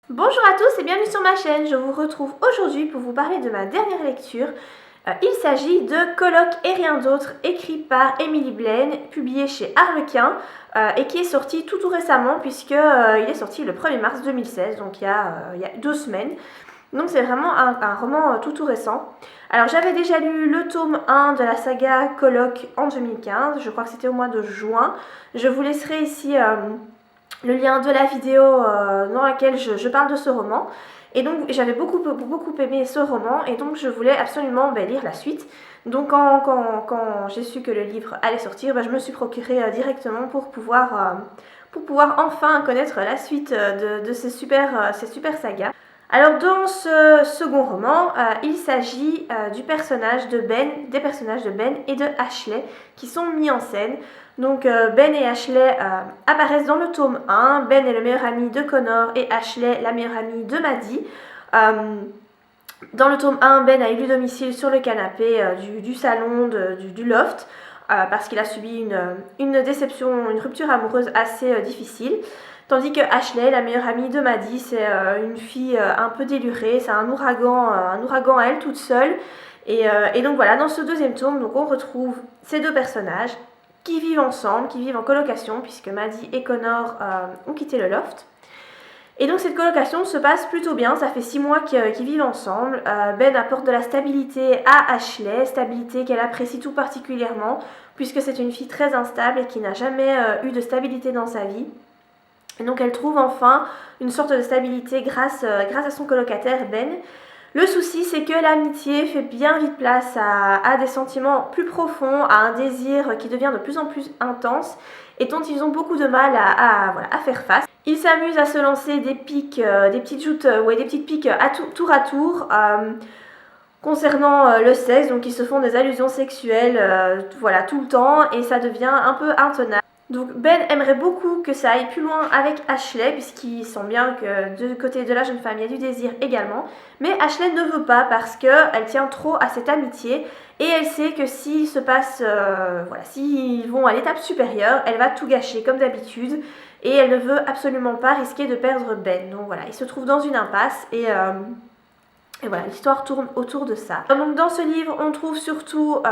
Bonjour à tous et bienvenue sur ma chaîne, je vous retrouve aujourd'hui pour vous parler de ma dernière lecture. Il s'agit de Colloque et rien d'autre, écrit par Emily Blaine, publié chez Harlequin et qui est sorti tout récemment puisqu'il est sorti le 1er mars 2016, donc il y a 2 semaines. Donc c'est vraiment un roman tout récent. Alors j'avais déjà lu le tome 1 de la saga Colloque en 2015, je crois que c'était au mois de juin. Je vous laisserai ici le lien de la vidéo dans laquelle je parle de ce roman. Et donc j'avais beaucoup aimé ce roman et donc je voulais absolument lire la suite. Donc quand j'ai su que le livre allait sortir, je me suis procuré directement pour pouvoir enfin connaître la suite de ces super sagas. Alors dans ce second roman, il s'agit des personnages de Ben et de Ashley qui sont mis en scène. Donc Ben et Ashley apparaissent dans le tome 1. Ben est le meilleur ami de Connor et Ashley la meilleure amie de Maddie. Dans le tome 1, Ben a élu domicile sur le canapé du salon du loft parce qu'il a subi une déception, une rupture amoureuse assez difficile. Tandis que Ashley, la meilleure amie de Maddie, c'est une fille un peu délurée, c'est un ouragan à elle toute seule. Et donc voilà, dans ce deuxième tome, donc on retrouve ces deux personnages qui vivent ensemble, qui vivent en colocation, puisque Maddie et Connor ont quitté le loft. Et donc cette colocation se passe plutôt bien, ça fait 6 mois qu'ils vivent ensemble. Ben apporte de la stabilité à Ashley, stabilité qu'elle apprécie tout particulièrement, puisque c'est une fille très instable et qui n'a jamais eu de stabilité dans sa vie. Et donc elle trouve enfin une sorte de stabilité grâce à son colocataire Ben. Le souci, c'est que l'amitié fait bien vite place à des sentiments plus profonds, à un désir qui devient de plus en plus intense et dont ils ont beaucoup de mal à faire face. Ils s'amusent à se lancer des piques, des petites joutes, des petites piques tour à tour. Concernant le sexe, donc ils se font des allusions sexuelles tout le temps et ça devient un peu intenable. Donc Ben aimerait beaucoup que ça aille plus loin avec Ashley puisqu'il sent bien que du côté de la jeune femme il y a du désir également. Mais Ashley ne veut pas parce qu'elle tient trop à cette amitié et elle sait que s'il se passe, s'ils vont à l'étape supérieure, elle va tout gâcher comme d'habitude et elle ne veut absolument pas risquer de perdre Ben. Donc voilà, ils se trouvent dans une impasse et voilà, l'histoire tourne autour de ça. Donc dans ce livre, on trouve surtout,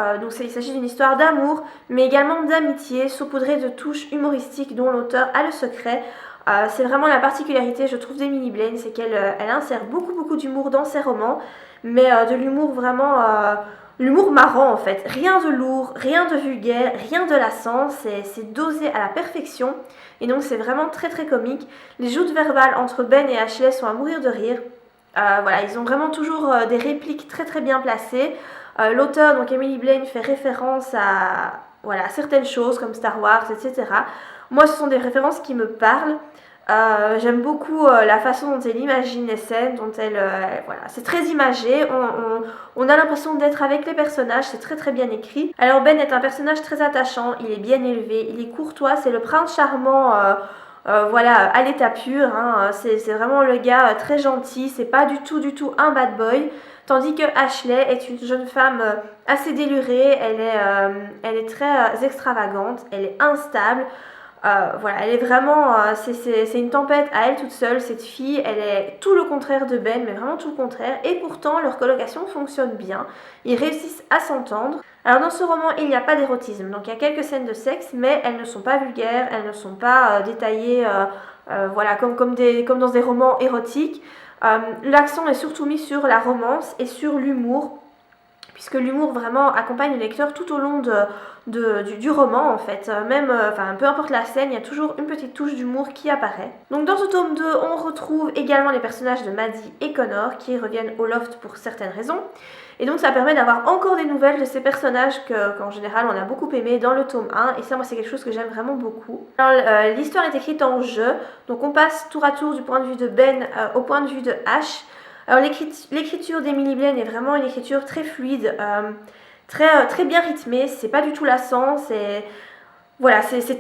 il s'agit d'une histoire d'amour, mais également d'amitié, saupoudrée de touches humoristiques dont l'auteur a le secret. C'est vraiment la particularité, je trouve, d'Emily Blaine, c'est qu'elle insère beaucoup d'humour dans ses romans, mais de l'humour vraiment, l'humour marrant en fait. Rien de lourd, rien de vulgaire, rien de lassant, c'est dosé à la perfection, et donc c'est vraiment très comique. Les joutes verbales entre Ben et Ashley sont à mourir de rire. Ils ont vraiment toujours des répliques très bien placées. L'auteur, donc Emily Blaine, fait référence à certaines choses comme Star Wars, etc. Moi, ce sont des références qui me parlent. J'aime beaucoup la façon dont elle imagine les scènes, dont c'est très imagé. On a l'impression d'être avec les personnages, c'est très bien écrit. Alors Ben est un personnage très attachant, il est bien élevé, il est courtois, c'est le prince charmant. À l'état pur, hein. C'est vraiment le gars très gentil, c'est pas du tout un bad boy. Tandis que Ashley est une jeune femme assez délurée, elle est très extravagante, elle est instable. Elle est vraiment, c'est une tempête à elle toute seule, cette fille, elle est tout le contraire de Ben, mais vraiment tout le contraire, et pourtant leur colocation fonctionne bien, ils réussissent à s'entendre. Alors dans ce roman, il n'y a pas d'érotisme, donc il y a quelques scènes de sexe, mais elles ne sont pas vulgaires, elles ne sont pas détaillées comme dans des romans érotiques. L'accent est surtout mis sur la romance et sur l'humour, puisque l'humour vraiment accompagne le lecteur tout au long du roman en fait. Peu importe la scène, il y a toujours une petite touche d'humour qui apparaît. Donc dans ce tome 2, on retrouve également les personnages de Maddie et Connor qui reviennent au loft pour certaines raisons. Et donc ça permet d'avoir encore des nouvelles de ces personnages qu'en général on a beaucoup aimé dans le tome 1. Et ça, moi, c'est quelque chose que j'aime vraiment beaucoup. Alors l'histoire est écrite en jeu, donc on passe tour à tour du point de vue de Ben au point de vue de Ash. Alors l'écriture d'Emily Blaine est vraiment une écriture très fluide, très bien rythmée, c'est pas du tout lassant, c'est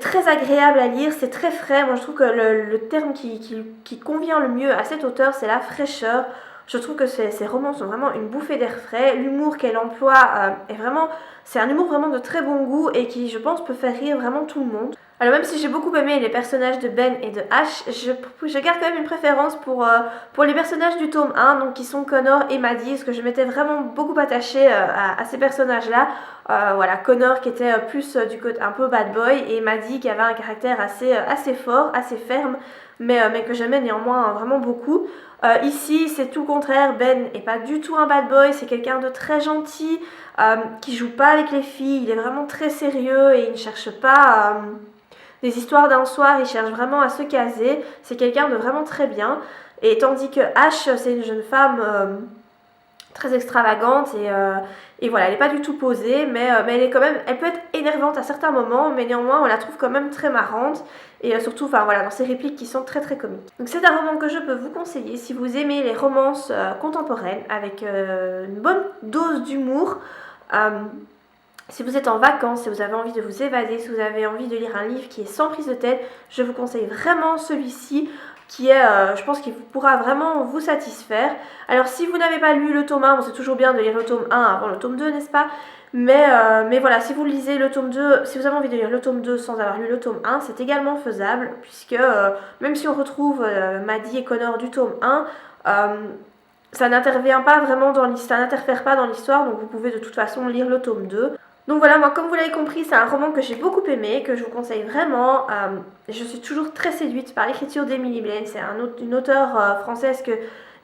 très agréable à lire, c'est très frais. Moi je trouve que le terme qui convient le mieux à cet auteur, c'est la fraîcheur. Je trouve que ces romans sont vraiment une bouffée d'air frais. L'humour qu'elle emploie c'est un humour vraiment de très bon goût et qui, je pense, peut faire rire vraiment tout le monde. Alors même si j'ai beaucoup aimé les personnages de Ben et de Ash, je garde quand même une préférence pour les personnages du tome 1, donc qui sont Connor et Maddie, parce que je m'étais vraiment beaucoup attachée à ces personnages-là. Voilà, Connor qui était plus du côté un peu bad boy, et Maddie qui avait un caractère assez fort, assez ferme, mais que j'aimais néanmoins vraiment beaucoup. Ici, c'est tout le contraire, Ben est pas du tout un bad boy, c'est quelqu'un de très gentil, qui joue pas avec les filles, il est vraiment très sérieux et il ne cherche pas des histoires d'un soir, il cherche vraiment à se caser, c'est quelqu'un de vraiment très bien. Et tandis que Ash, c'est une jeune femme très extravagante et voilà, elle n'est pas du tout posée, mais elle peut être énervante à certains moments, mais néanmoins on la trouve quand même très marrante et surtout, enfin voilà, dans ses répliques qui sont très très comiques. Donc c'est un roman que je peux vous conseiller si vous aimez les romances contemporaines avec une bonne dose d'humour. Si vous êtes en vacances, si vous avez envie de vous évader, si vous avez envie de lire un livre qui est sans prise de tête, je vous conseille vraiment celui-ci qui est, je pense qu'il pourra vraiment vous satisfaire. Alors si vous n'avez pas lu le tome 1, bon, c'est toujours bien de lire le tome 1 avant le tome 2, n'est-ce pas? Mais voilà, si vous lisez le tome 2, si vous avez envie de lire le tome 2 sans avoir lu le tome 1, c'est également faisable, puisque même si on retrouve Maddie et Connor du tome 1, ça n'intervient pas vraiment dans l'histoire, ça n'interfère pas dans l'histoire, donc vous pouvez de toute façon lire le tome 2. Donc voilà, moi comme vous l'avez compris, c'est un roman que j'ai beaucoup aimé, que je vous conseille vraiment. Je suis toujours très séduite par l'écriture d'Emily Blaine, c'est une auteure française que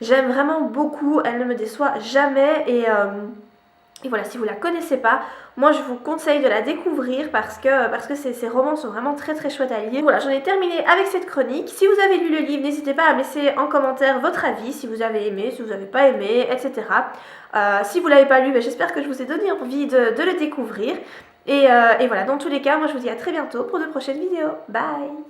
j'aime vraiment beaucoup, elle ne me déçoit jamais et voilà, si vous la connaissez pas, moi je vous conseille de la découvrir parce que ces romans sont vraiment très très chouettes à lire. Voilà, j'en ai terminé avec cette chronique. Si vous avez lu le livre, n'hésitez pas à me laisser en commentaire votre avis, si vous avez aimé, si vous n'avez pas aimé, etc. Si vous l'avez pas lu, j'espère que je vous ai donné envie de le découvrir. Et voilà, dans tous les cas, moi je vous dis à très bientôt pour de prochaines vidéos. Bye!